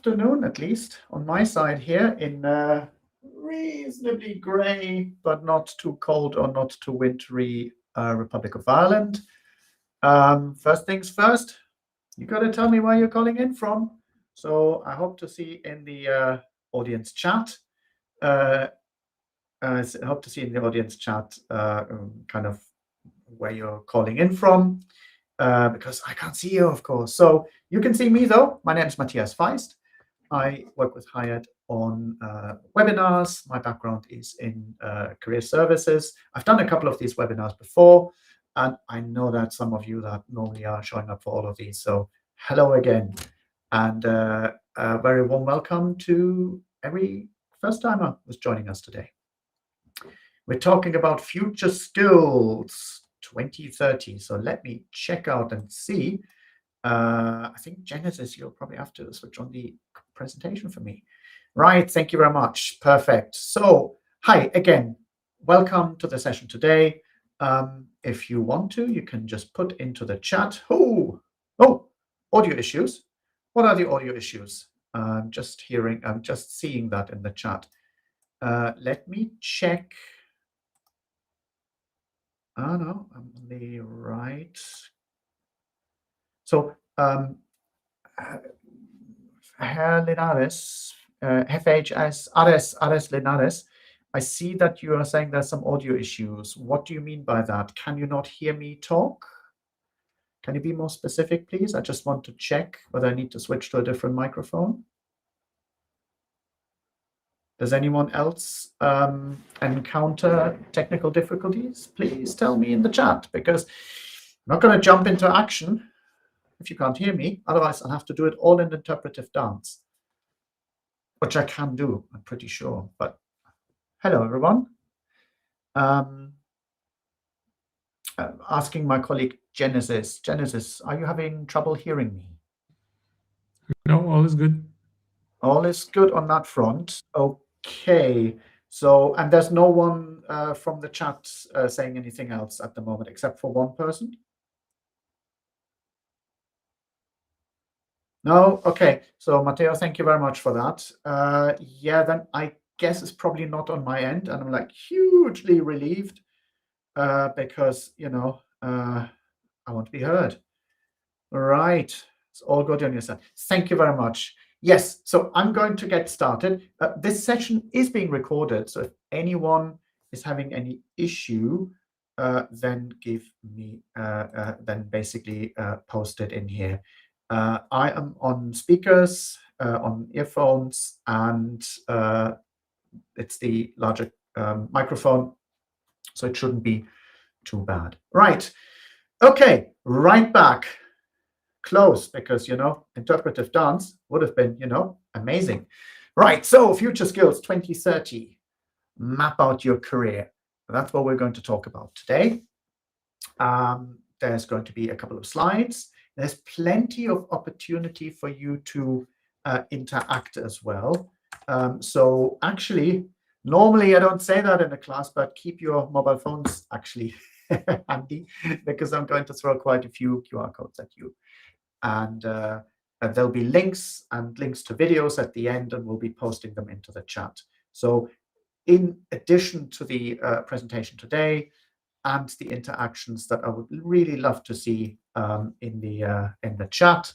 afternoon, at least on my side here in reasonably grey, but not too cold or not too wintry Republic of Ireland. First things first, you got to tell me where you're calling in from. So I hope to see in the audience chat. I hope to see in the audience chat kind of where you're calling in from, because I can't see you, of course. So you can see me, though. My name is Matthias Feist. I work with Hired on webinars. My background is in career services. I've done a couple of these webinars before, and I know that some of you that normally are showing up for all of these. So hello again, and a very warm welcome to every first-timer who's joining us today. We're talking about future skills 2030. So let me check out and see. I think Genesis, you'll probably have to switch on the presentation for me. Right, thank you very much. Perfect. So, hi again. Welcome to the session today. If you want to, you can just put into the chat. Oh, audio issues. What are the audio issues? I'm just seeing that in the chat. Let me check. Oh no, I'm on the right. So, Herr Linares, FHS Ares Linares, I see that you are saying there's some audio issues. What do you mean by that? Can you not hear me talk? Can you be more specific, please? I just want to check whether I need to switch to a different microphone. Does anyone else encounter technical difficulties? Please tell me in the chat, because I'm not going to jump into action if you can't hear me. Otherwise, I'll have to do it all in interpretive dance, which I can do, I'm pretty sure. But hello, everyone. Asking my colleague Genesis. Genesis, are you having trouble hearing me? No, all is good. All is good on that front. Okay. So, and there's no one from the chat saying anything else at the moment, except for one person? No? Okay. So, Matteo, thank you very much for that. Yeah, then I guess it's probably not on my end. And I'm like hugely relieved because, you know, I want to be heard. Right. It's all good on your side. Thank you very much. Yes, so I'm going to get started. This session is being recorded, so if anyone is having any issue, then give me, then basically post it in here. I am on speakers, on earphones, and it's the larger microphone, so it shouldn't be too bad. Right. Okay, right back. Close, because, you know, interpretive dance would have been, you know, amazing. Right, so future skills 2030, map out your career. That's what we're going to talk about today. There's going to be a couple of slides. There's plenty of opportunity for you to interact as well. So actually, normally I don't say that in a class, but keep your mobile phones actually handy, because I'm going to throw quite a few QR codes at you. And there'll be links to videos at the end, and we'll be posting them into the chat. So in addition to the presentation today and the interactions that I would really love to see in the chat,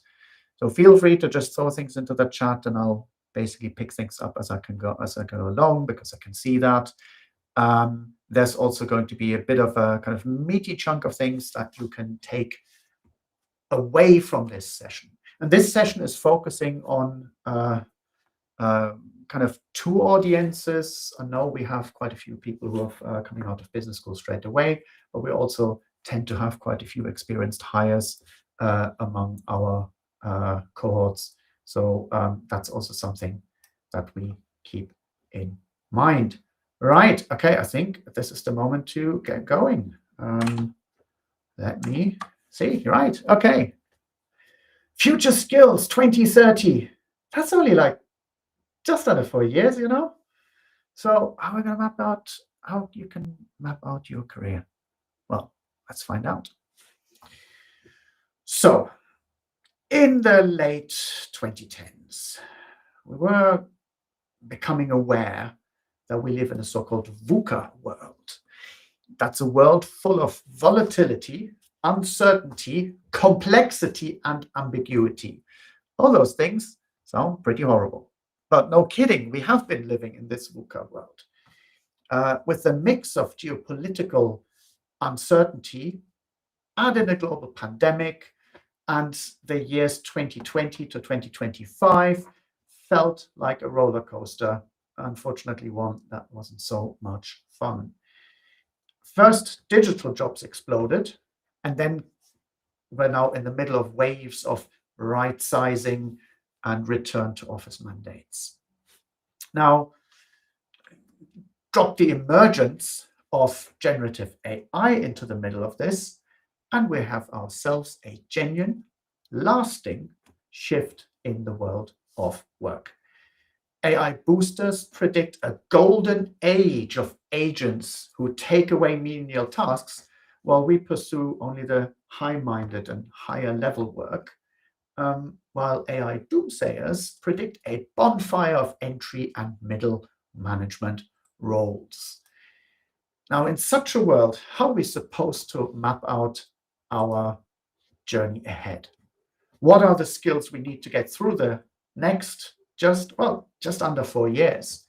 so feel free to just throw things into the chat, and I'll basically pick things up as I go along, because I can see that. There's also going to be a bit of a kind of meaty chunk of things that you can take away from this session. And this session is focusing on kind of two audiences. I know we have quite a few people who are coming out of business school straight away, but we also tend to have quite a few experienced hires among our cohorts. So that's also something that we keep in mind. Right, okay, I think this is the moment to get going. Let me see, right, okay. Future skills 2030. That's only like just under 4 years, you know? So how are we going to map out how you can map out your career? Well, let's find out. So in the late 2010s, we were becoming aware that we live in a so-called VUCA world. That's a world full of volatility, uncertainty, complexity, and ambiguity. All those things sound pretty horrible. But no kidding, we have been living in this VUCA world. With a mix of geopolitical uncertainty, add in a global pandemic, and the years 2020 to 2025 felt like a roller coaster. Unfortunately, one that wasn't so much fun. First, digital jobs exploded, and then we're now in the middle of waves of right sizing and return to office mandates. Now, drop the emergence of generative AI into the middle of this, and we have ourselves a genuine, lasting shift in the world of work. AI boosters predict a golden age of agents who take away menial tasks while we pursue only the high-minded and higher level work, while AI doomsayers predict a bonfire of entry and middle management roles. Now, in such a world, how are we supposed to map out our journey ahead? What are the skills we need to get through the next just under 4 years?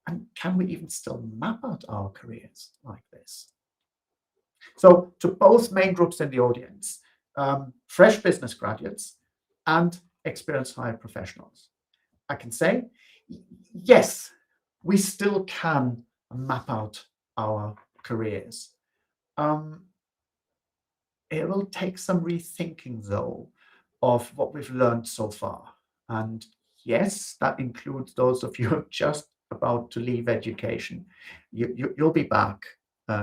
And can we even still map out our careers like this? So to both main groups in the audience, fresh business graduates and experienced hire professionals, I can say, yes, we still can map out our careers. It will take some rethinking, though, of what we've learned so far. And yes, that includes those of you just about to leave education. You'll be back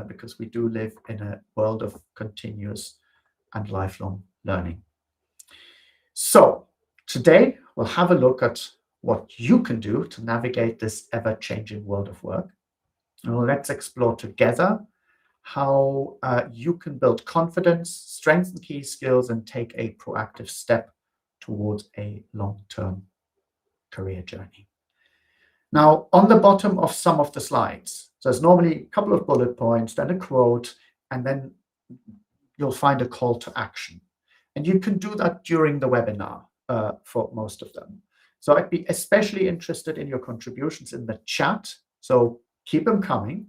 because we do live in a world of continuous and lifelong learning. So today, we'll have a look at what you can do to navigate this ever-changing world of work. And let's explore together how you can build confidence, strengthen key skills, and take a proactive step towards a long-term career journey. Now, on the bottom of some of the slides, so there's normally a couple of bullet points, then a quote, and then you'll find a call to action. And you can do that during the webinar for most of them. So I'd be especially interested in your contributions in the chat. So keep them coming.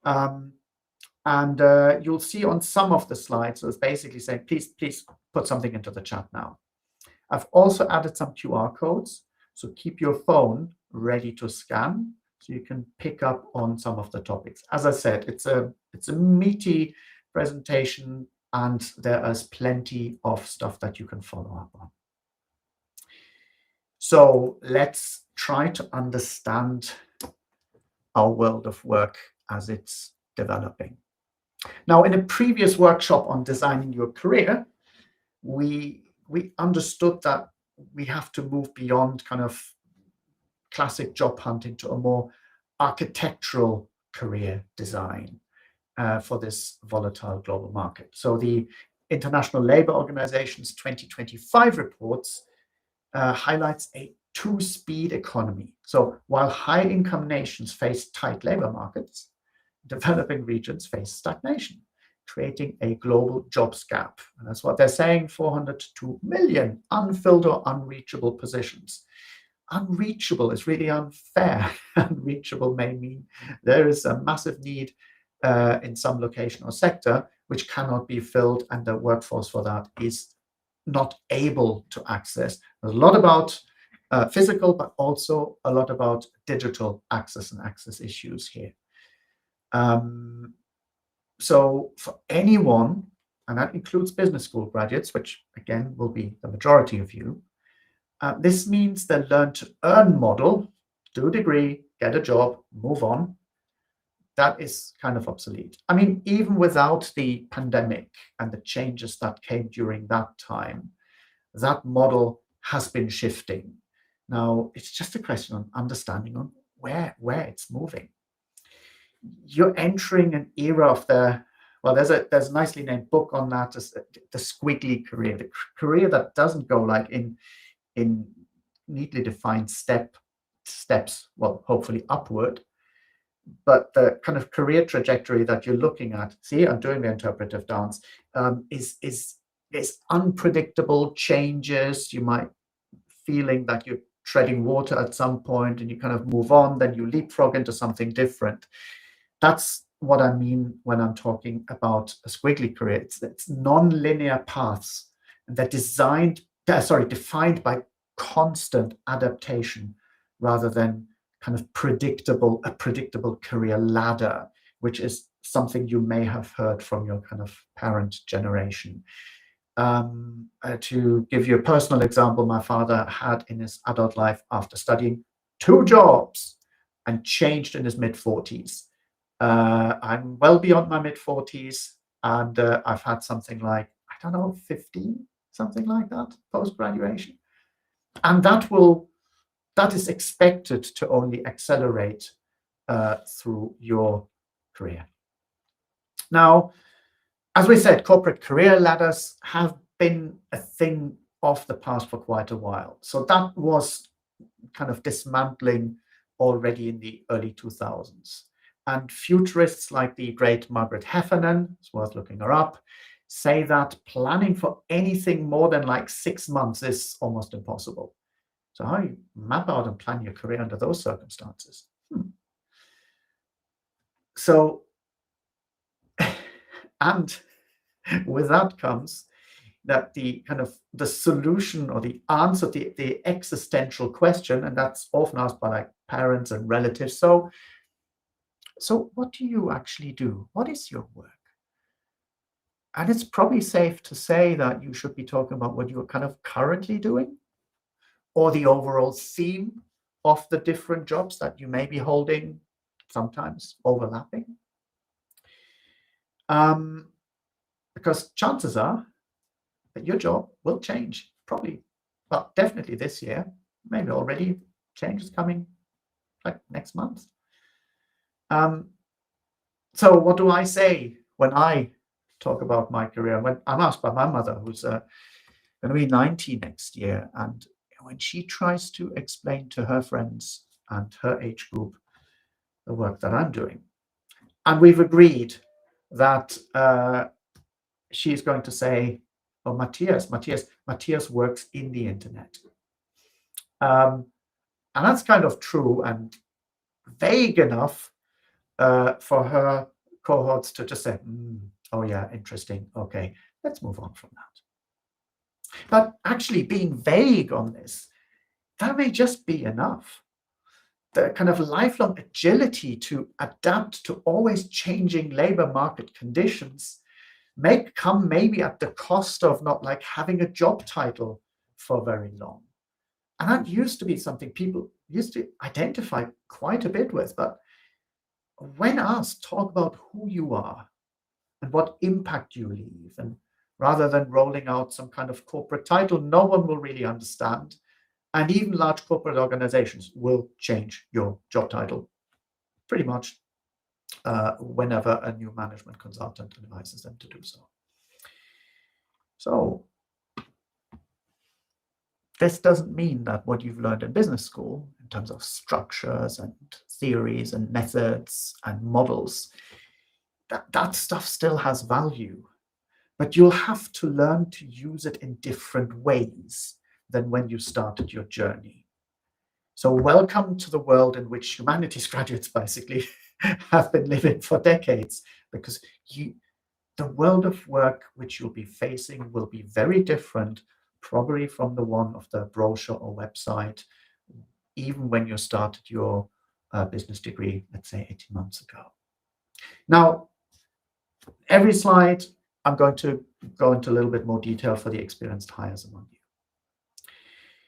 And you'll see on some of the slides, so it's basically saying, please put something into the chat now. I've also added some QR codes, so keep your phone ready to scan so you can pick up on some of the topics. As I said, it's a meaty presentation, and there is plenty of stuff that you can follow up on. So let's try to understand our world of work as it's developing. Now, in a previous workshop on designing your career, we understood that we have to move beyond kind of classic job hunting to a more architectural career design for this volatile global market. So the International Labour Organization's 2025 reports highlights a two-speed economy. So while high-income nations face tight labor markets, developing regions face stagnation, creating a global jobs gap. And that's what they're saying, 402 million unfilled or unreachable positions. Unreachable is really unfair. Unreachable may mean there is a massive need in some location or sector which cannot be filled, and the workforce for that is not able to access. There's a lot about physical, but also a lot about digital access and access issues here. So for anyone, and that includes business school graduates, which again will be the majority of you, this means the learn to earn model, do a degree, get a job, move on. That is kind of obsolete. I mean, even without the pandemic and the changes that came during that time, that model has been shifting. Now, it's just a question of understanding on where it's moving. You're entering an era of there's a nicely named book on that, the squiggly career, the career that doesn't go like in neatly defined step steps, well, hopefully upward. But the kind of career trajectory that you're looking at, see, I'm doing the interpretive dance, is unpredictable changes. You might feeling that you're treading water at some point and you kind of move on, then you leapfrog into something different. That's what I mean when I'm talking about a squiggly career. It's non-linear paths that defined by constant adaptation rather than kind of a predictable career ladder, which is something you may have heard from your kind of parent generation. To give you a personal example, my father had in his adult life, after studying 2 jobs and changed in his mid-40s. I'm well beyond my mid-40s, and I've had something like, I don't know, 15, something like that, post-graduation. And that is expected to only accelerate through your career. Now, as we said, corporate career ladders have been a thing of the past for quite a while. So that was kind of dismantling already in the early 2000s. And futurists like the great Margaret Heffernan, it's worth looking her up, say that planning for anything more than like 6 months is almost impossible. So how do you map out and plan your career under those circumstances? So, and with that comes that the kind of the solution or the answer, the existential question, and that's often asked by like parents and relatives. So what do you actually do? What is your work? And it's probably safe to say that you should be talking about what you're kind of currently doing, or the overall theme of the different jobs that you may be holding, sometimes overlapping. Because chances are that your job will change, probably, well, definitely this year, maybe already change is coming like next month. So what do I say when I talk about my career? When I'm asked by my mother, who's going to be 90 next year, and when she tries to explain to her friends and her age group the work that I'm doing, and we've agreed that she's going to say, oh, Matthias works in the internet. And that's kind of true and vague enough for her cohorts to just say, oh yeah, interesting. Okay, let's move on from that. But actually being vague on this, that may just be enough. The kind of lifelong agility to adapt to always changing labor market conditions may come maybe at the cost of not like having a job title for very long. And that used to be something people used to identify quite a bit with. But when asked, talk about who you are and what impact you leave. And rather than rolling out some kind of corporate title, no one will really understand. And even large corporate organizations will change your job title pretty much whenever a new management consultant advises them to do so. So this doesn't mean that what you've learned in business school in terms of structures and theories and methods and models, that stuff still has value, but you'll have to learn to use it in different ways than when you started your journey. So welcome to the world in which humanities graduates basically have been living for decades, because the world of work which you'll be facing will be very different, probably from the one of the brochure or website, even when you started your business degree, let's say 18 months ago. Now, every slide, I'm going to go into a little bit more detail for the experienced hires among you.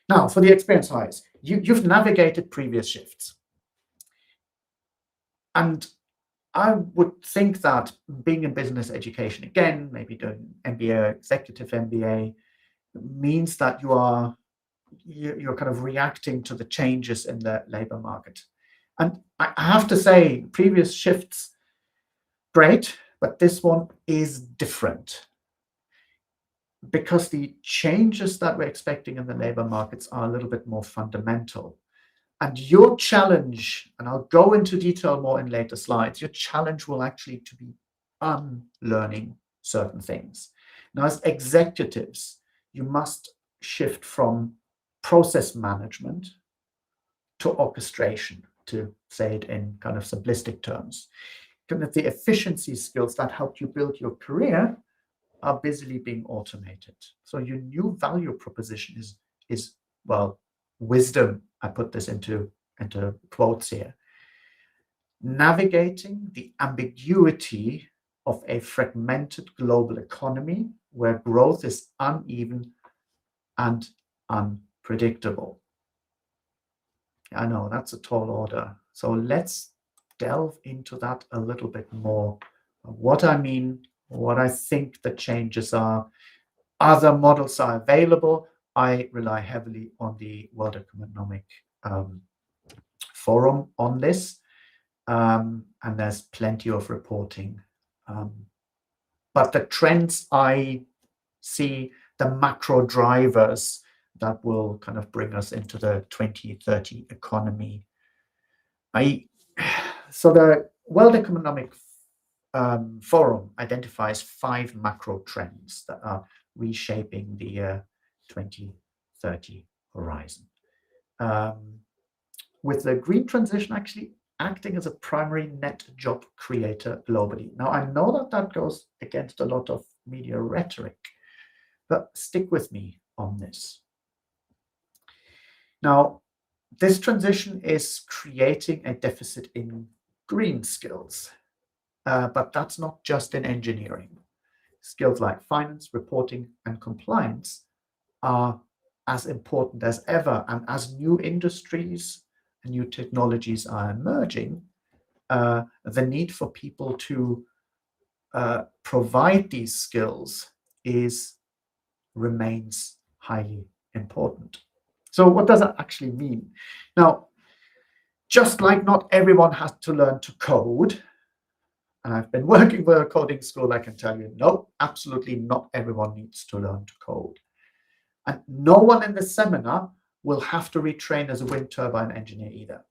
Now, for the experienced hires, you've navigated previous shifts. And I would think that being in business education, again, maybe doing MBA, executive MBA, means that you're kind of reacting to the changes in the labor market. And I have to say, previous shifts, great, but this one is different, because the changes that we're expecting in the labor markets are a little bit more fundamental. And your challenge, and I'll go into detail more in later slides, your challenge will actually to be unlearning certain things. Now, as executives, you must shift from process management to orchestration, to say it in kind of simplistic terms. Kind of the efficiency skills that helped you build your career are busily being automated. So your new value proposition is well, wisdom. I put this into quotes here. Navigating the ambiguity of a fragmented global economy where growth is uneven and unpredictable. I know that's a tall order. So let's delve into that a little bit more. What I mean, what I think the changes are. Other models are available. I rely heavily on the World Economic Forum on this, and there's plenty of reporting. But the trends I see, the macro drivers that will kind of bring us into the 2030 economy. So the World Economic Forum identifies 5 macro trends that are reshaping the 2030 horizon. With the green transition actually acting as a primary net job creator globally. Now, I know that that goes against a lot of media rhetoric, but stick with me on this. Now, this transition is creating a deficit in green skills, but that's not just in engineering. Skills like finance, reporting, and compliance are as important as ever. And as new industries and new technologies are emerging, the need for people to provide these skills remains highly important. So what does that actually mean? Now, just like not everyone has to learn to code, and I've been working with a coding school, I can tell you, no, absolutely not everyone needs to learn to code. And no one in this seminar will have to retrain as a wind turbine engineer either,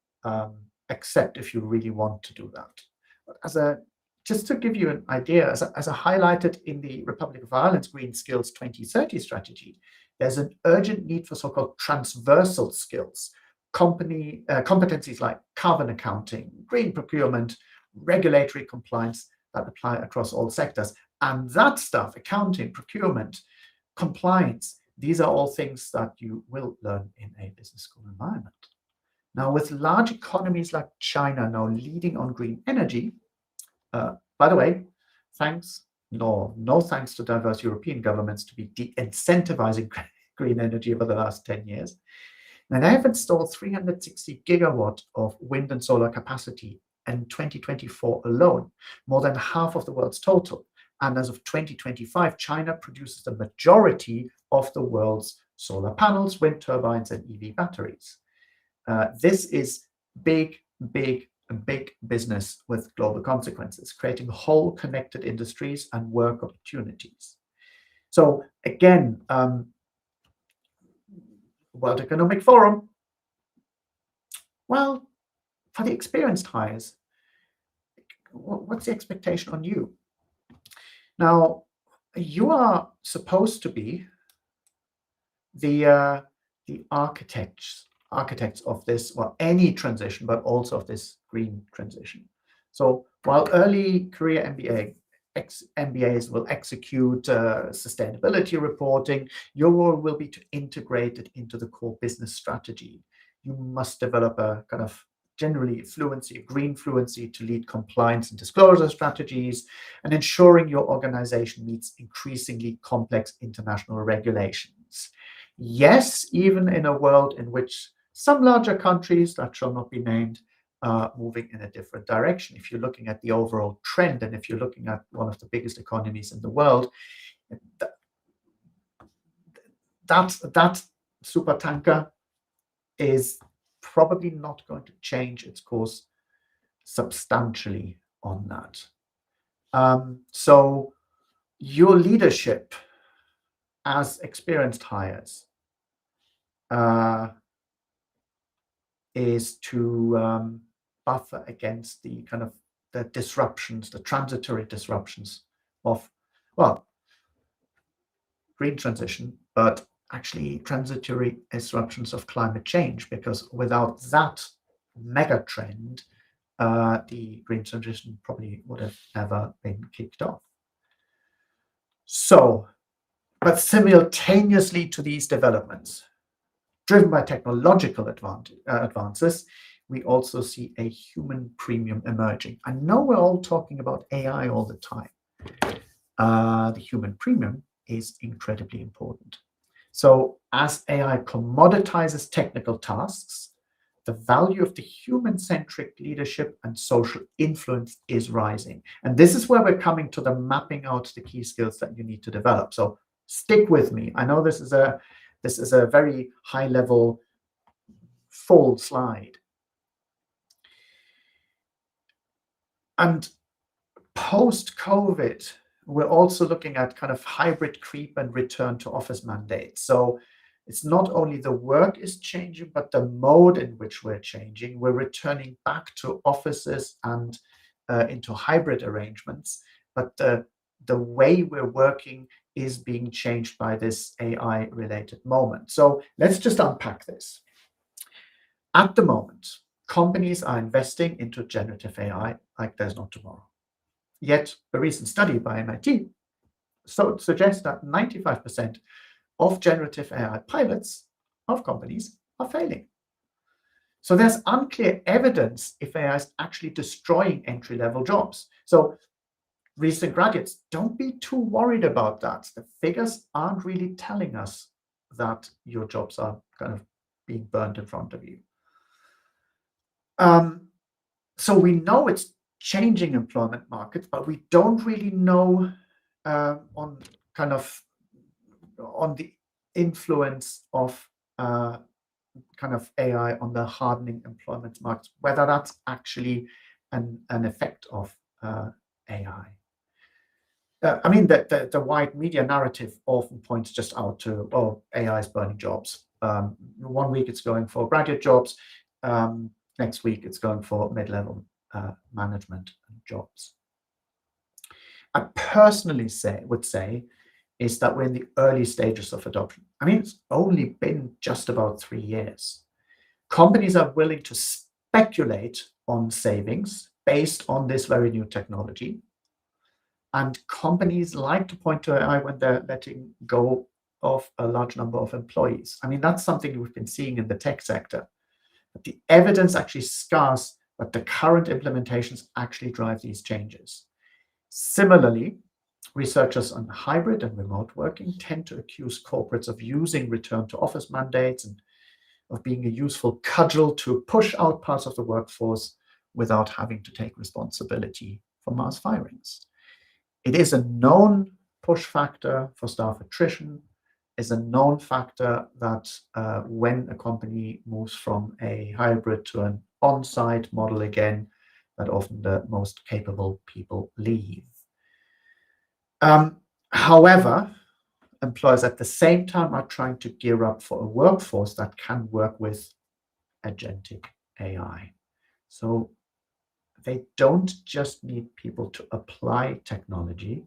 except if you really want to do that. But just to give you an idea, as I highlighted in the Republic of Ireland's Green Skills 2030 strategy, there's an urgent need for so-called transversal skills, competencies like carbon accounting, green procurement, regulatory compliance that apply across all sectors. And that stuff, accounting, procurement, compliance, these are all things that you will learn in a business school environment. Now, with large economies like China now leading on green energy, by the way, no thanks to diverse European governments to be de-incentivizing green energy over the last 10 years. Now, they have installed 360 gigawatt of wind and solar capacity in 2024 alone, more than half of the world's total. And as of 2025, China produces the majority of the world's solar panels, wind turbines, and EV batteries. This is big business with global consequences, creating whole connected industries and work opportunities. So again, World Economic Forum, well, for the experienced hires, what's the expectation on you? Now, you are supposed to be the architects of this, well, any transition, but also of this green transition. So while early career MBAs will execute sustainability reporting, your role will be to integrate it into the core business strategy. You must develop a kind of generally fluency, green fluency, to lead compliance and disclosure strategies, and ensuring your organization meets increasingly complex international regulations. Yes, even in a world in which some larger countries that shall not be named are moving in a different direction. If you're looking at the overall trend, and if you're looking at one of the biggest economies in the world, that super tanker is probably not going to change its course substantially on that. So your leadership as experienced hires is to buffer against the kind of the disruptions, the transitory disruptions of, well, green transition, but actually transitory disruptions of climate change, because without that mega trend, the green transition probably would have never been kicked off. So, but simultaneously to these developments, driven by technological advances, we also see a human premium emerging. I know we're all talking about AI all the time. The human premium is incredibly important. So as AI commoditizes technical tasks, the value of the human-centric leadership and social influence is rising. And this is where we're coming to the mapping out the key skills that you need to develop. So stick with me. I know this is a very high-level, full slide. And post-COVID, we're also looking at kind of hybrid creep and return to office mandates. So it's not only the work is changing, but the mode in which we're changing. We're returning back to offices and into hybrid arrangements, but the way we're working is being changed by this AI-related moment. So let's just unpack this. At the moment, companies are investing into generative AI like there's no tomorrow. Yet a recent study by MIT suggests that 95% of generative AI pilots of companies are failing. So there's unclear evidence if AI is actually destroying entry-level jobs. So recent graduates, don't be too worried about that. The figures aren't really telling us that your jobs are kind of being burned in front of you. So we know it's changing employment markets, but we don't really know on the influence of kind of AI on the hardening employment markets, whether that's actually an effect of AI. I mean, the wide media narrative often points just out to, oh, AI is burning jobs. 1 week it's going for graduate jobs. Next week it's going for mid-level management jobs. I personally would say is that we're in the early stages of adoption. I mean, it's only been just about 3 years. Companies are willing to speculate on savings based on this very new technology. And companies like to point to AI when they're letting go of a large number of employees. I mean, that's something we've been seeing in the tech sector. But the evidence actually is scarce that the current implementations actually drive these changes. Similarly, researchers on hybrid and remote working tend to accuse corporates of using return to office mandates and of being a useful cudgel to push out parts of the workforce without having to take responsibility for mass firings. It is a known push factor for staff attrition, is a known factor that when a company moves from a hybrid to an on-site model again, that often the most capable people leave. However, employers at the same time are trying to gear up for a workforce that can work with agentic AI. So they don't just need people to apply technology,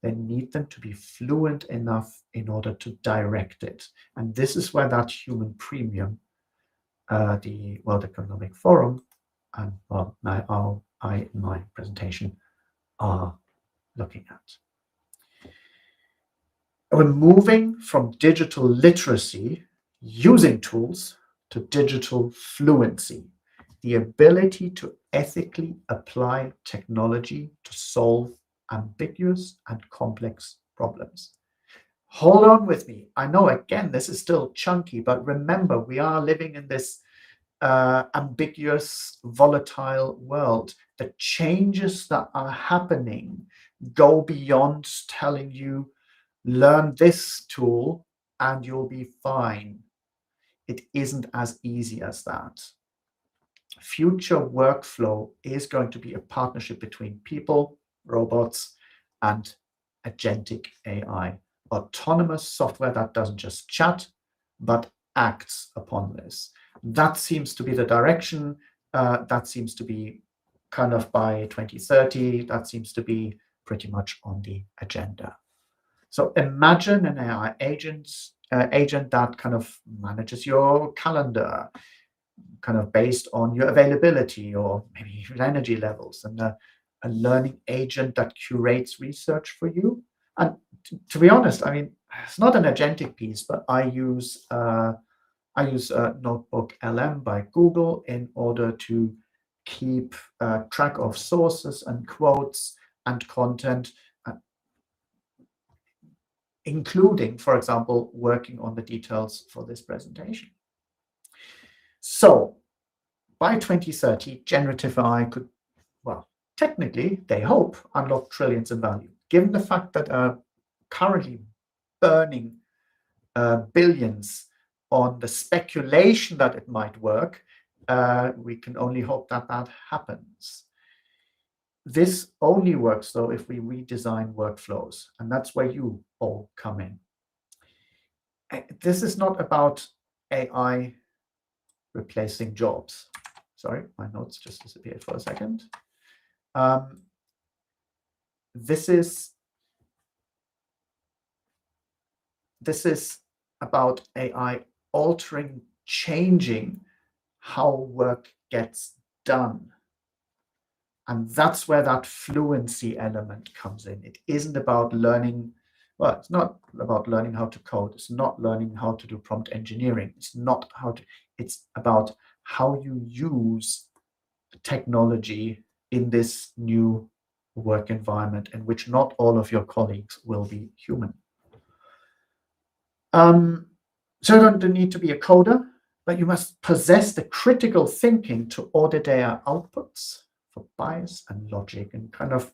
they need them to be fluent enough in order to direct it. And this is where that human premium, the World Economic Forum, and I in my presentation are looking at. We're moving from digital literacy, using tools, to digital fluency, the ability to ethically apply technology to solve ambiguous and complex problems. Hold on with me. I know, again, this is still chunky, but remember, we are living in this ambiguous, volatile world. The changes that are happening go beyond telling you, learn this tool and you'll be fine. It isn't as easy as that. Future workflow is going to be a partnership between people, robots, and agentic AI. Autonomous software that doesn't just chat, but acts upon this. That seems to be the direction. That seems to be kind of by 2030, that seems to be pretty much on the agenda. So imagine an AI agent that kind of manages your calendar, kind of based on your availability or maybe your energy levels, and a learning agent that curates research for you. And to be honest, I mean, it's not an agentic piece, but I use Notebook LM by Google in order to keep track of sources and quotes and content, including, for example, working on the details for this presentation. So by 2030, generative AI could, well, technically, they hope, unlock trillions in value. Given the fact that currently burning billions on the speculation that it might work, we can only hope that that happens. This only works, though, if we redesign workflows, and that's where you all come in. This is not about AI replacing jobs. Sorry, my notes just disappeared for a second. This is about AI altering, changing how work gets done. And that's where that fluency element comes in. It isn't about learning, well, it's not about learning how to code. It's not learning how to do prompt engineering. It's not how to, it's about how you use technology in this new work environment in which not all of your colleagues will be human. So you don't need to be a coder, but you must possess the critical thinking to audit their outputs for bias and logic, and kind of,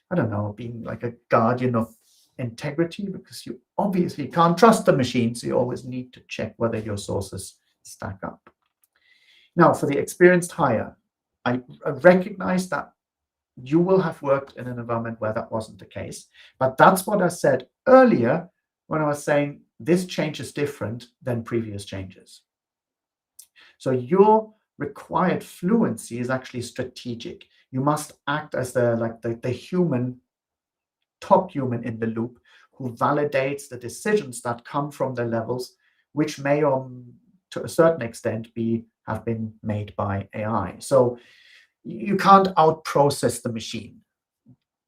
I don't know, being like a guardian of integrity, because you obviously can't trust the machine, so you always need to check whether your sources stack up. Now, for the experienced hire, I recognize that you will have worked in an environment where that wasn't the case, but that's what I said earlier when I was saying this change is different than previous changes. So your required fluency is actually strategic. You must act as the human, top human in the loop, who validates the decisions that come from the levels, which may, or to a certain extent, have been made by AI. So you can't out-process the machine.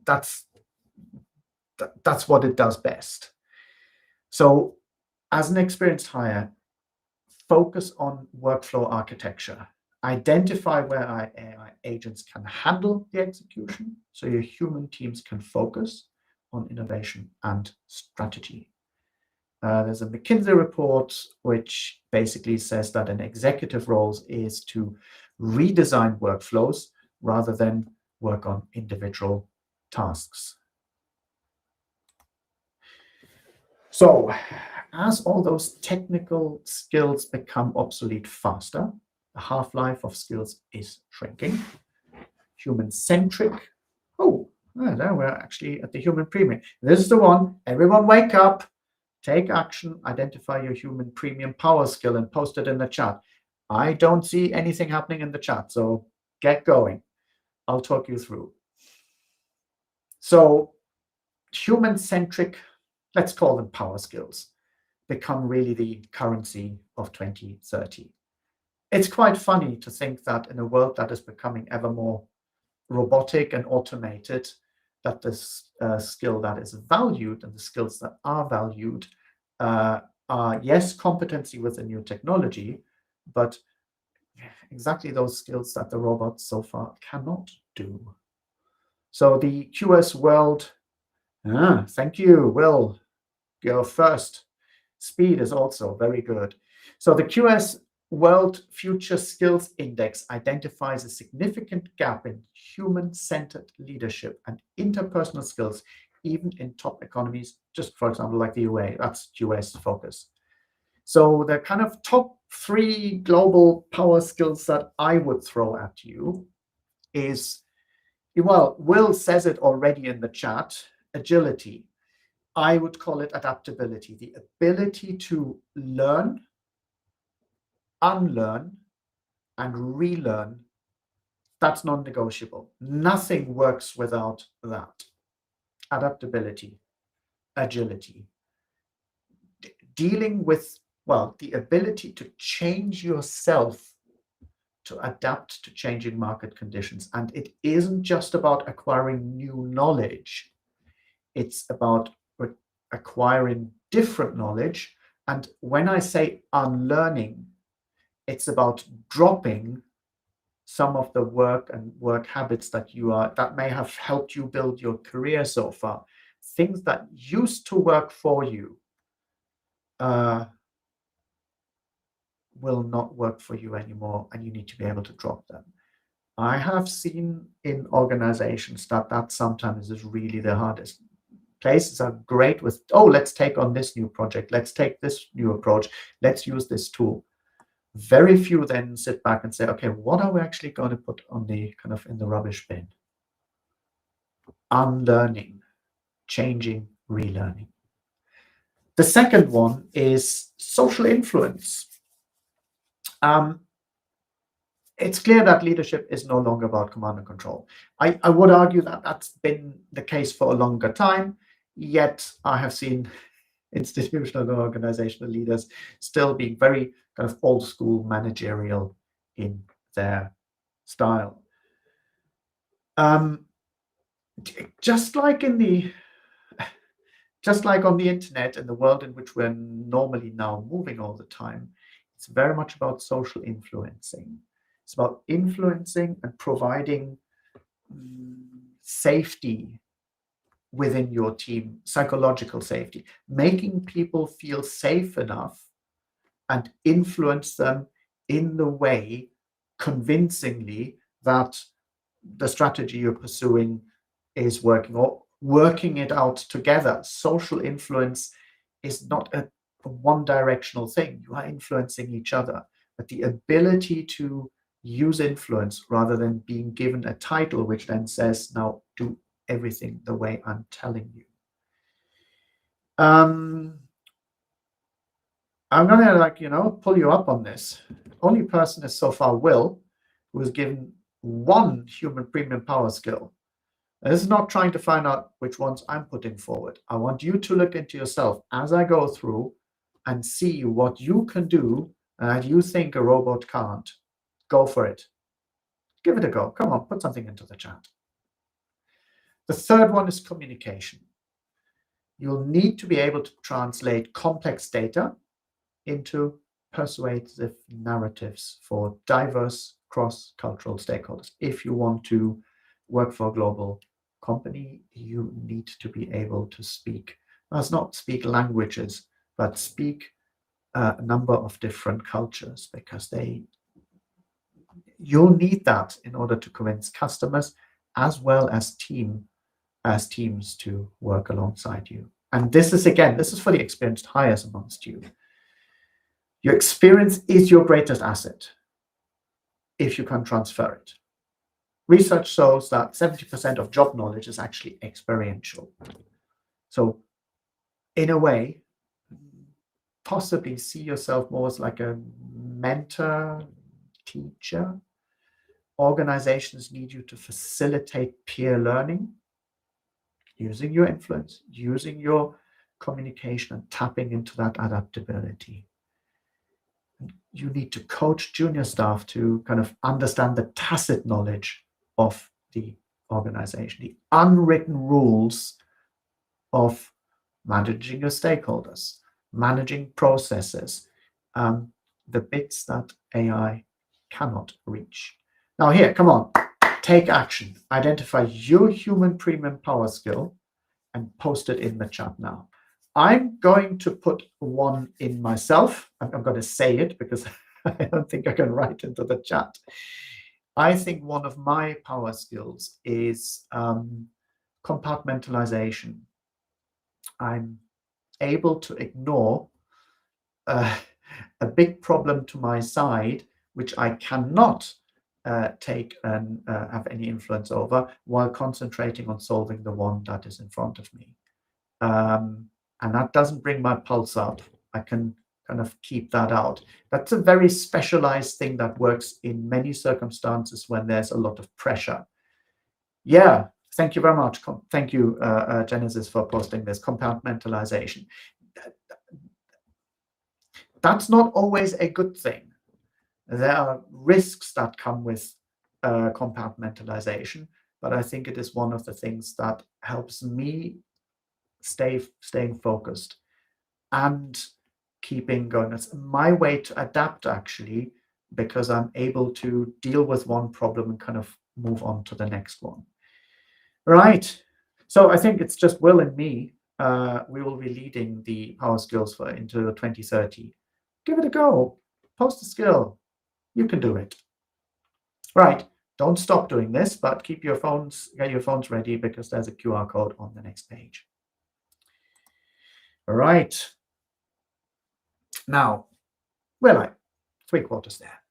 That's what it does best. So as an experienced hire, focus on workflow architecture. Identify where AI agents can handle the execution, so your human teams can focus on innovation and strategy. There's a McKinsey report which basically says that an executive role is to redesign workflows rather than work on individual tasks. So, as all those technical skills become obsolete faster, the half-life of skills is shrinking. Human-centric. Oh, there we're actually at the human premium. This is the one. Everyone wake up, take action, identify your human premium power skill, and post it in the chat. I don't see anything happening in the chat, so get going. I'll talk you through. So, human-centric, let's call them power skills, become really the currency of 2030. It's quite funny to think that in a world that is becoming ever more robotic and automated, that this skill that is valued and the skills that are valued are, yes, competency with a new technology, but exactly those skills that the robots so far cannot do. So the QS world, thank you, Will, go first. Speed is also very good. So the QS World Future Skills Index identifies a significant gap in human-centered leadership and interpersonal skills, even in top economies, just for example, like the UA, that's QS focus. So the kind of top 3 global power skills that I would throw at you is, well, Will says it already in the chat, agility. I would call it adaptability, the ability to learn unlearn and relearn, that's non-negotiable. Nothing works without that. Adaptability, agility, dealing with, well, the ability to change yourself to adapt to changing market conditions. And it isn't just about acquiring new knowledge. It's about acquiring different knowledge. And when I say unlearning, it's about dropping some of the work and work habits that may have helped you build your career so far. Things that used to work for you will not work for you anymore, and you need to be able to drop them. I have seen in organizations that sometimes is really the hardest. Places are great with, oh, let's take on this new project, let's take this new approach, let's use this tool. Very few then sit back and say, okay, what are we actually going to put on the kind of in the rubbish bin? Unlearning, changing, relearning. The second one is social influence. It's clear that leadership is no longer about command and control. I would argue that that's been the case for a longer time, yet I have seen institutional and organizational leaders still being very kind of old school managerial in their style. Just like on the internet and the world in which we're normally now moving all the time, it's very much about social influencing. It's about influencing and providing safety within your team, psychological safety, making people feel safe enough and influence them in the way convincingly that the strategy you're pursuing is working, or working it out together. Social influence is not a one-directional thing. You are influencing each other, but the ability to use influence rather than being given a title which then says, now do everything the way I'm telling you. I'm gonna pull you up on this. Only person is so far Will, who was given one human premium power skill. And this is not trying to find out which ones I'm putting forward. I want you to look into yourself as I go through and see what you can do that you think a robot can't. Go for it. Give it a go. Come on, put something into the chat. The third one is communication. You'll need to be able to translate complex data into persuasive narratives for diverse cross-cultural stakeholders. If you want to work for a global company, you need to be able to speak, not speak languages, but speak a number of different cultures, because you'll need that in order to convince customers as well as teams to work alongside you. And this is for the experienced hires amongst you. Your experience is your greatest asset if you can transfer it. Research shows that 70% of job knowledge is actually experiential. So in a way, possibly see yourself more as like a mentor, teacher. Organizations need you to facilitate peer learning, using your influence, using your communication, and tapping into that adaptability. You need to coach junior staff to kind of understand the tacit knowledge of the organization, the unwritten rules of managing your stakeholders, managing processes, the bits that AI cannot reach. Now here, come on, take action. Identify your human premium power skill and post it in the chat now. I'm going to put one in myself. I'm going to say it because I don't think I can write into the chat. I think one of my power skills is compartmentalization. I'm able to ignore a big problem to my side, which I cannot take and have any influence over, while concentrating on solving the one that is in front of me. And that doesn't bring my pulse up. I can kind of keep that out. That's a very specialized thing that works in many circumstances when there's a lot of pressure. Yeah, thank you very much. Thank you, Genesis, for posting this compartmentalization. That's not always a good thing. There are risks that come with compartmentalization, but I think it is one of the things that helps me staying focused and keeping going. It's my way to adapt, actually, because I'm able to deal with one problem and kind of move on to the next one. Right. So I think it's just Will and me. We will be leading the Power Skills for into 2030. Give it a go. Post a skill. You can do it. Right. Don't stop doing this, but get your phones ready, because there's a QR code on the next page. All right. Now, we're like 3/4 there.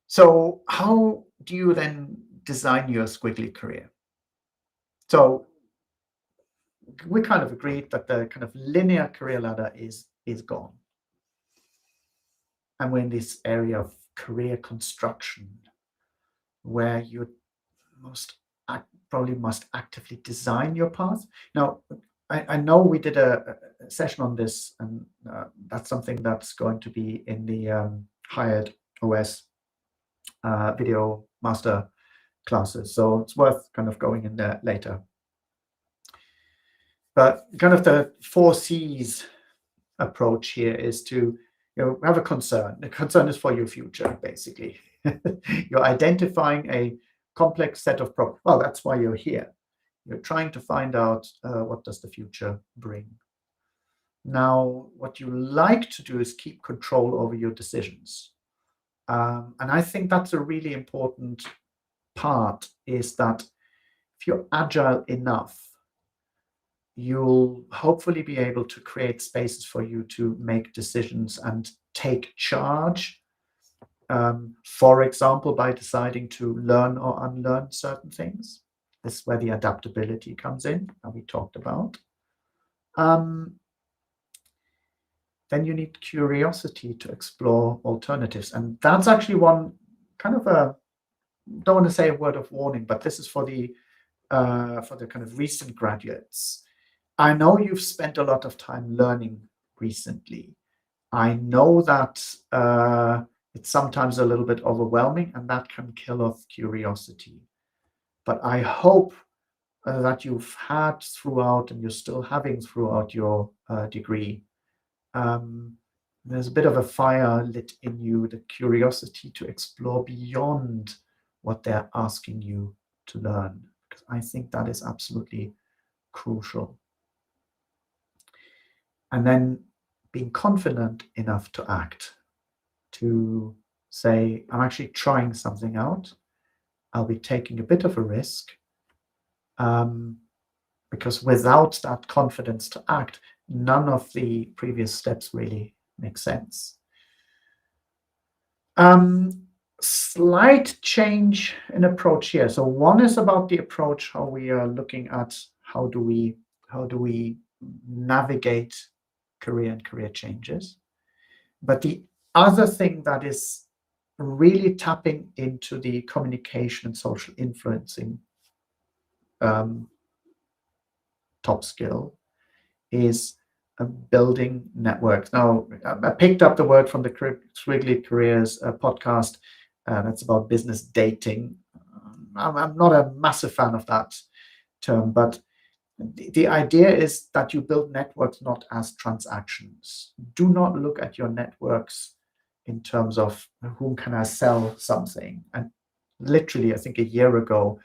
So how do you then design your squiggly career? So we kind of agreed that the kind of linear career ladder is gone. And we're in this area of career construction, where you probably must actively design your path. Now, I know we did a session on this, and that's something that's going to be in the Hired OS video master classes. So it's worth kind of going in there later. But kind of the 4 C's approach here is to have a concern. The concern is for your future, basically. You're identifying a complex set of problems. Well, that's why you're here. You're trying to find out what does the future bring. Now, what you like to do is keep control over your decisions. And I think that's a really important part, is that if you're agile enough, you'll hopefully be able to create spaces for you to make decisions and take charge. For example, by deciding to learn or unlearn certain things. This is where the adaptability comes in, that we talked about. Then you need curiosity to explore alternatives. And that's actually one kind of don't want to say a word of warning, but this is for the kind of recent graduates. I know you've spent a lot of time learning recently. I know that it's sometimes a little bit overwhelming, and that can kill off curiosity. But I hope that you've had throughout, and you're still having throughout your degree, there's a bit of a fire lit in you, the curiosity to explore beyond what they're asking you to learn, because I think that is absolutely crucial. And then being confident enough to act, to say, I'm actually trying something out. I'll be taking a bit of a risk, because without that confidence to act, none of the previous steps really make sense. Slight change in approach here. So one is about the approach, how we are looking at how do we navigate career and career changes. But the other thing that is really tapping into the communication and social influencing top skill is building networks. Now, I picked up the word from the Squiggly Careers podcast. That's about business dating. I'm not a massive fan of that term, but the idea is that you build networks not as transactions. Do not look at your networks in terms of whom can I sell something. And literally, I think a year ago,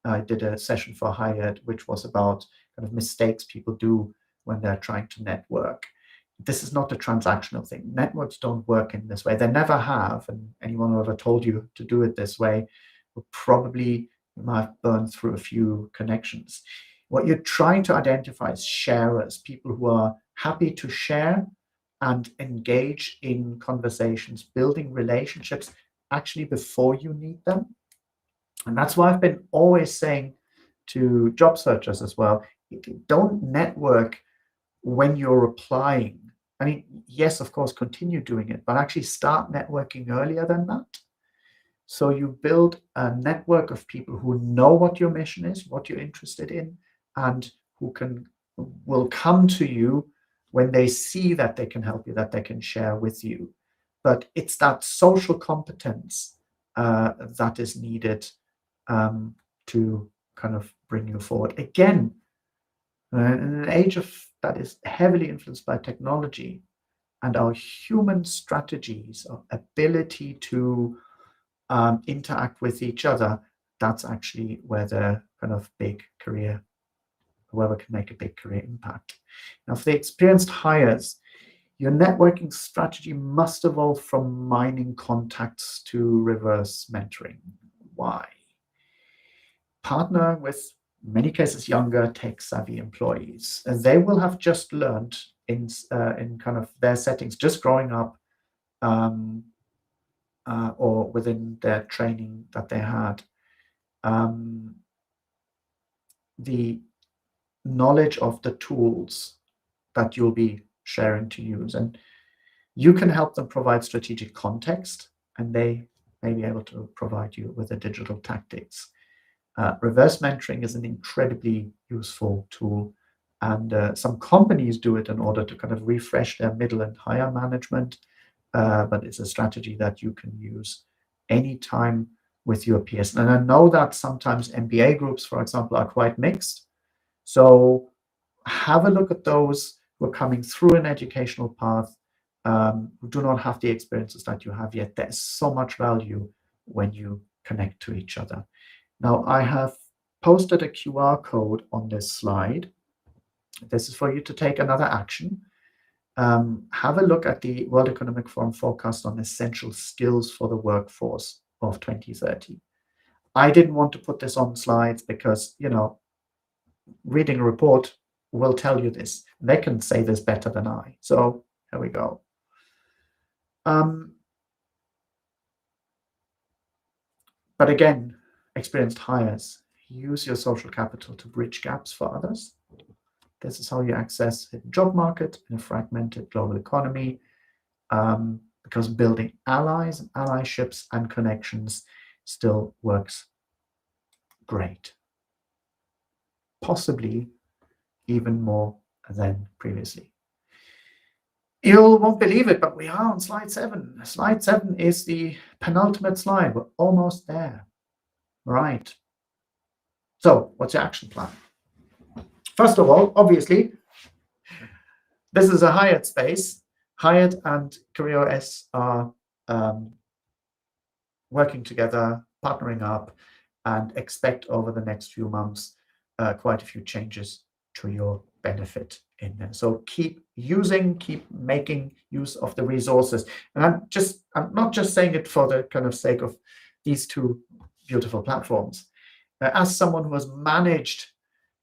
I did a session for Hired, which was about kind of mistakes people do when they're trying to network. This is not a transactional thing. Networks don't work in this way. They never have. And anyone who ever told you to do it this way will probably might have burned through a few connections. What you're trying to identify is sharers, people who are happy to share and engage in conversations, building relationships actually before you need them. And that's why I've been always saying to job searchers as well, don't network when you're applying. I mean, yes, of course, continue doing it, but actually start networking earlier than that. So you build a network of people who know what your mission is, what you're interested in, and who will come to you when they see that they can help you, that they can share with you. But it's that social competence that is needed to kind of bring you forward. Again, in an age that is heavily influenced by technology, and our human strategies, our ability to interact with each other, that's actually where the kind of big career, whoever can make a big career impact. Now, for the experienced hires, your networking strategy must evolve from mining contacts to reverse mentoring. Why? Partner with, in many cases, younger tech-savvy employees. They will have just learned in kind of their settings, just growing up, or within their training that they had, the knowledge of the tools that you'll be sharing to use. And you can help them provide strategic context, and they may be able to provide you with the digital tactics. Reverse mentoring is an incredibly useful tool, and some companies do it in order to kind of refresh their middle and higher management, but it's a strategy that you can use anytime with your peers. And I know that sometimes MBA groups, for example, are quite mixed. So have a look at those who are coming through an educational path, who do not have the experiences that you have yet. There's so much value when you connect to each other. Now, I have posted a QR code on this slide. This is for you to take another action. Have a look at the World Economic Forum forecast on essential skills for the workforce of 2030. I didn't want to put this on slides because, reading a report will tell you this. They can say this better than I. So here we go. But again, experienced hires, use your social capital to bridge gaps for others. This is how you access the job market in a fragmented global economy, because building allies and allyships and connections still works great. Possibly even more than previously. You won't believe it, but we are on slide 7. Slide 7 is the penultimate slide. We're almost there. Right. So what's your action plan? First of all, obviously, this is a Hired space. Hired and CareerOS are working together, partnering up, and expect over the next few months quite a few changes to your benefit in there. So keep making use of the resources. And I'm not just saying it for the kind of sake of these two beautiful platforms. As someone who has managed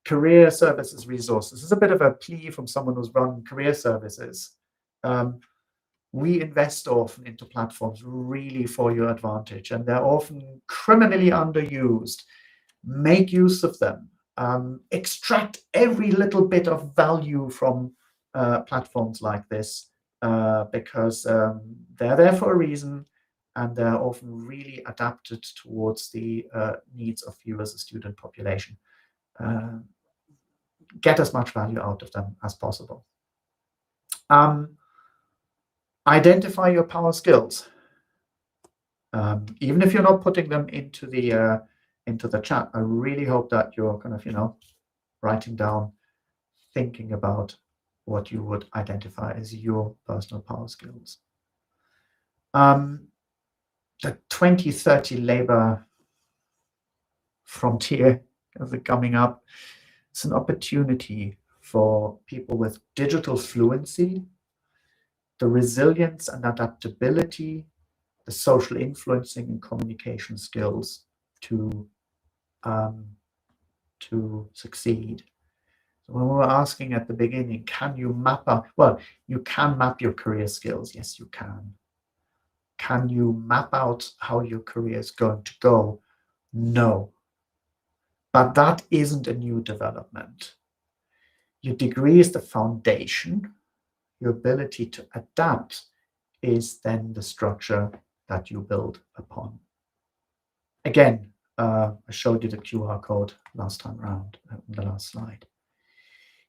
career services resources, it's a bit of a plea from someone who's run career services. We invest often into platforms really for your advantage, and they're often criminally underused. Make use of them. Extract every little bit of value from platforms like this, because they're there for a reason, and they're often really adapted towards the needs of you as a student population. Get as much value out of them as possible. Identify your power skills. Even if you're not putting them into the chat, I really hope that you're kind of, writing down, thinking about what you would identify as your personal power skills. The 2030 labor frontier is coming up. It's an opportunity for people with digital fluency, the resilience and adaptability, the social influencing and communication skills to succeed. So when we were asking at the beginning, can you map out? Well, you can map your career skills. Yes, you can. Can you map out how your career is going to go? No. But that isn't a new development. Your degree is the foundation. your ability to adapt is then the structure that you build upon. Again, I showed you the QR code last time around in the last slide.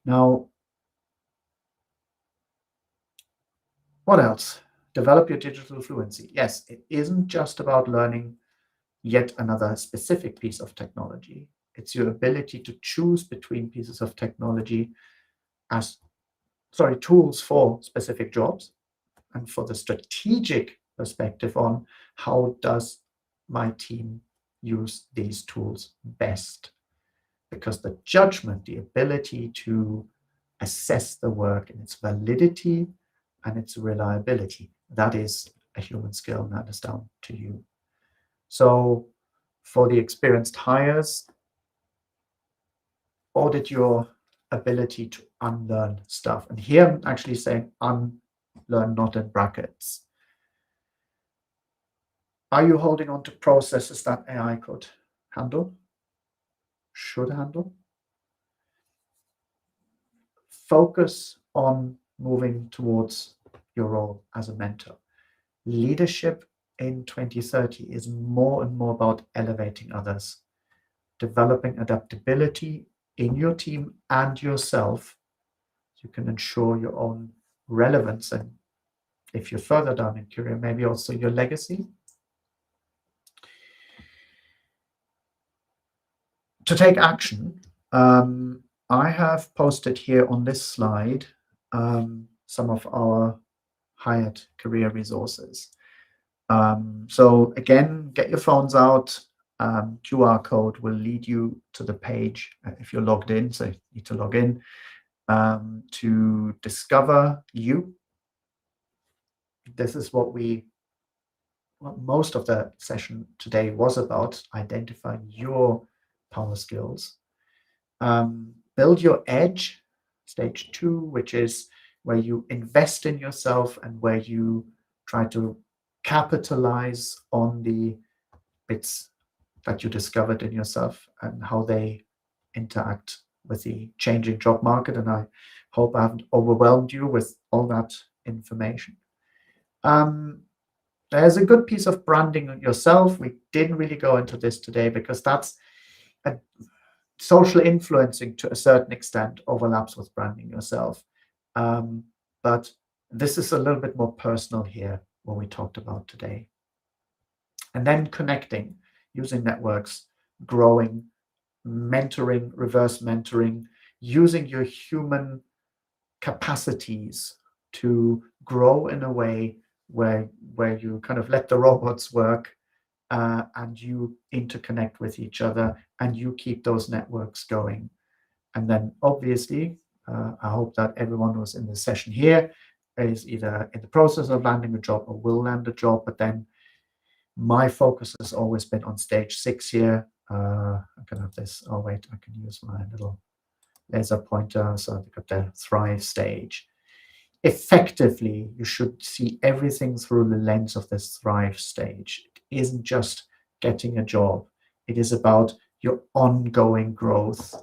Now, what else? Develop your digital fluency. Yes, it isn't just about learning yet another specific piece of technology. It's your ability to choose between pieces of technology as, tools for specific jobs, and for the strategic perspective on how does my team use these tools best. Because the judgment, the ability to assess the work and its validity and its reliability, that is a human skill, and that is down to you. So for the experienced hires, audit your ability to unlearn stuff. And here I'm actually saying unlearn, not in brackets. Are you holding on to processes that AI could handle, should handle? Focus on moving towards your role as a mentor. Leadership in 2030 is more and more about elevating others, developing adaptability in your team and yourself, so you can ensure your own relevance, and if you're further down in career, maybe also your legacy. To take action, I have posted here on this slide some of our hired career resources. So again, get your phones out. QR code will lead you to the page if you're logged in, so you need to log in to discover you. This is what most of the session today was about, identifying your power skills. Build your edge, stage 2, which is where you invest in yourself and where you try to capitalize on the bits that you discovered in yourself and how they interact with the changing job market. And I hope I haven't overwhelmed you with all that information. There's a good piece of branding yourself. We didn't really go into this today because that's social influencing to a certain extent overlaps with branding yourself. But this is a little bit more personal here, what we talked about today. And then connecting, using networks, growing, mentoring, reverse mentoring, using your human capacities to grow in a way where you kind of let the robots work and you interconnect with each other and you keep those networks going. And then obviously, I hope that everyone who's in this session here is either in the process of landing a job or will land a job. But then my focus has always been on stage 6 here. I can have this. Oh, wait, I can use my little laser pointer. So I've got the Thrive stage. Effectively, you should see everything through the lens of this Thrive stage. It isn't just getting a job. It is about your ongoing growth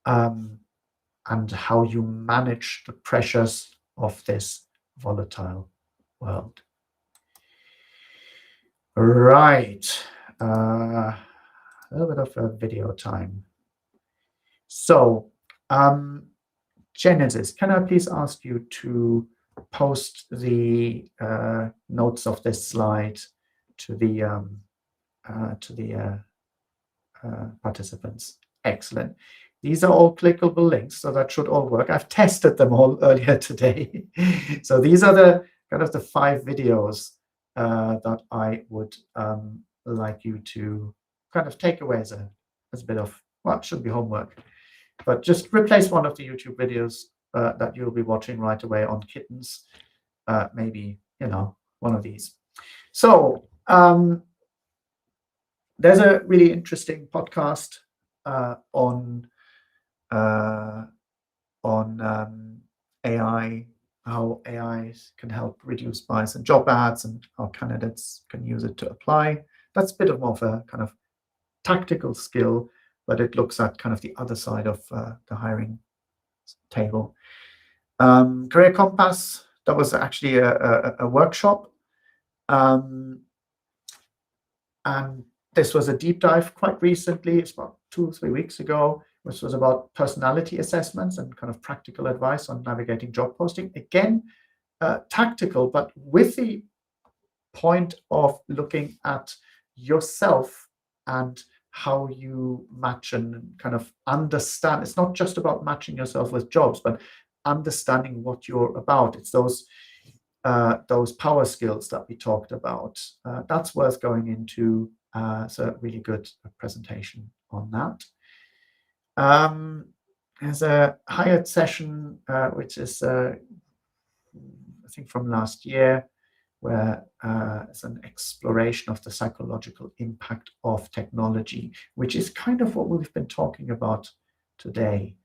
and how you manage the pressures of this volatile world. Right. A little bit of a video time. So, Genesis, can I please ask you to post the notes of this slide to the participants? Excellent. These are all clickable links, so that should all work. I've tested them all earlier today. So these are the kind of the 5 videos that I would like you to kind of take away as a bit of, well, it shouldn't be homework, but just replace one of the YouTube videos that you'll be watching right away on kittens. Maybe, one of these. So there's a really interesting podcast on AI, how AI can help reduce bias in job ads and how candidates can use it to apply. That's a bit more of a kind of tactical skill, but it looks at kind of the other side of the hiring table. Career Compass, that was actually a workshop. And this was a deep dive quite recently. It's about 2 or 3 weeks ago, which was about personality assessments and kind of practical advice on navigating job posting. Again, tactical, but with the point of looking at yourself and how you match and kind of understand. It's not just about matching yourself with jobs, but understanding what you're about. It's those power skills that we talked about. That's worth going into. So a really good presentation on that. There's a hired session, which is, I think, from last year, where it's an exploration of the psychological impact of technology, which is kind of what we've been talking about today,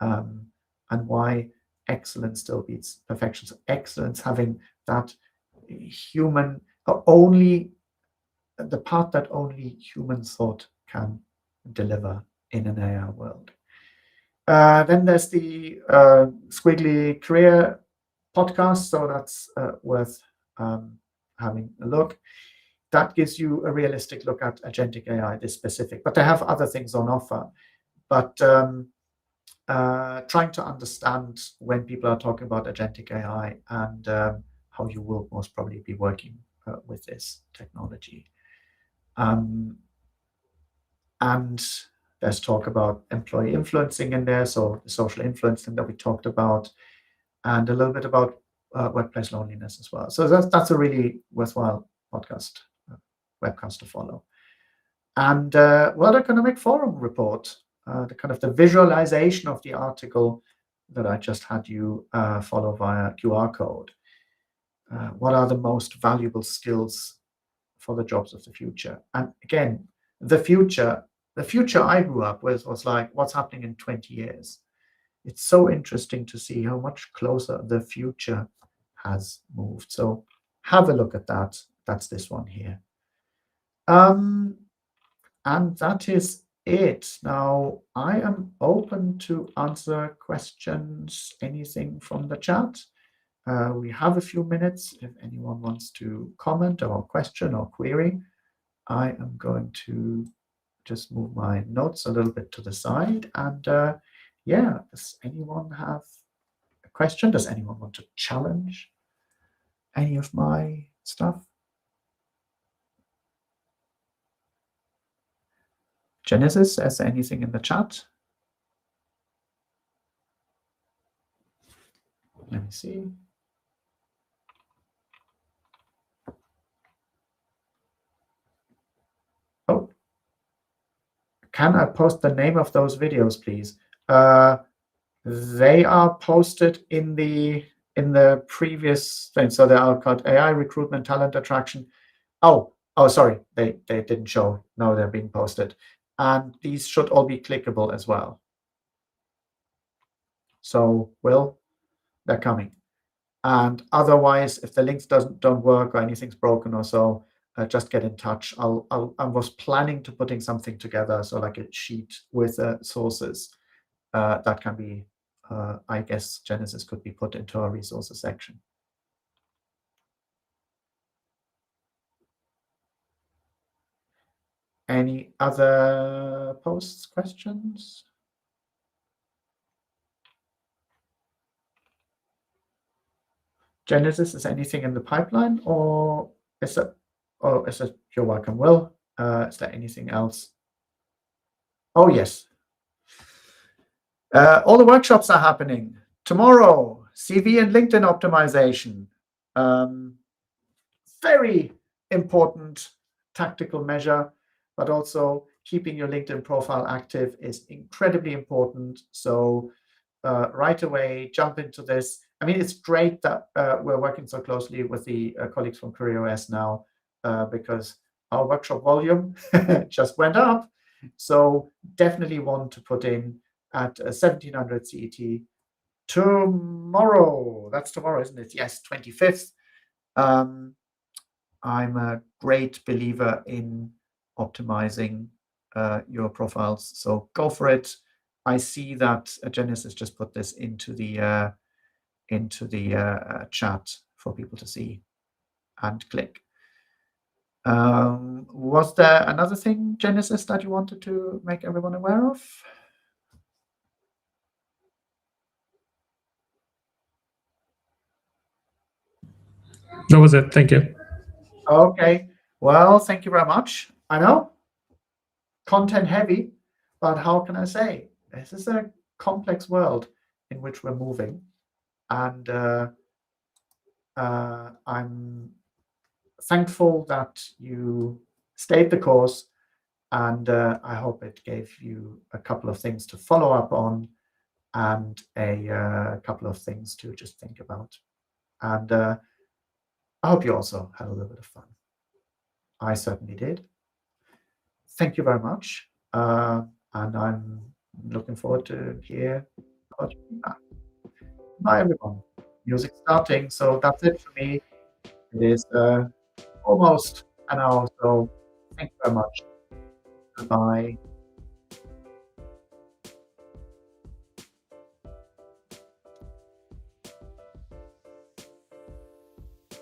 and why excellence still beats perfection. So excellence having that human, only the part that only human thought can deliver in an AI world. Then there's the Squiggly Career podcast, so that's worth having a look. That gives you a realistic look at agentic AI, this specific, but they have other things on offer. But trying to understand when people are talking about agentic AI and how you will most probably be working with this technology. And there's talk about employee influencing in there, so the social influencing that we talked about, and a little bit about workplace loneliness as well. So that's a really worthwhile podcast, webcast to follow. And World Economic Forum report, the visualization of the article that I just had you follow via QR code. What are the most valuable skills for the jobs of the future? And again, the future I grew up with was like, what's happening in 20 years? It's so interesting to see how much closer the future has moved. So have a look at that. That's this one here. And that is it. Now, I am open to answer questions, anything from the chat. We have a few minutes. If anyone wants to comment or question or query, I am going to just move my notes a little bit to the side. And yeah, does anyone have a question? Does anyone want to challenge any of my stuff? Genesis, is there anything in the chat? Let me see. Oh, can I post the name of those videos, please? They are posted in the previous thing. So they are called AI recruitment, talent attraction. Oh, sorry, they didn't show. No, they're being posted. And these should all be clickable as well. So, Will, they're coming. And otherwise, if the links don't work or anything's broken or so, just get in touch. I was planning to putting something together, so like a sheet with sources that can be, I guess, Genesis could be put into our resources section. Any other posts, questions? Genesis, is anything in the pipeline, or is it? Oh, is it? You're welcome, Will. Is there anything else? Oh yes. All the workshops are happening tomorrow. CV and LinkedIn optimization. Very important tactical measure, but also keeping your LinkedIn profile active is incredibly important. So right away, jump into this. I mean, it's great that we're working so closely with the colleagues from CareerOS now because our workshop volume just went up. So definitely want to put in at 1700 CET tomorrow. That's tomorrow, isn't it? Yes, 25th. I'm a great believer in optimizing your profiles, so go for it. I see that Genesis just put this into the into the chat for people to see and click. Was there another thing, Genesis, that you wanted to make everyone aware of? That was it. Thank you. Okay. Well, thank you very much. I know, content heavy, but how can I say? This is a complex world in which we're moving, and I'm thankful that you stayed the course, and I hope it gave you a couple of things to follow up on and a couple of things to just think about. And I hope you also had a little bit of fun. I certainly did. Thank you very much. And I'm looking forward to hear about your feedback. Bye, everyone. Music starting. So that's it for me. It is almost an hour. So thank you very much. Goodbye.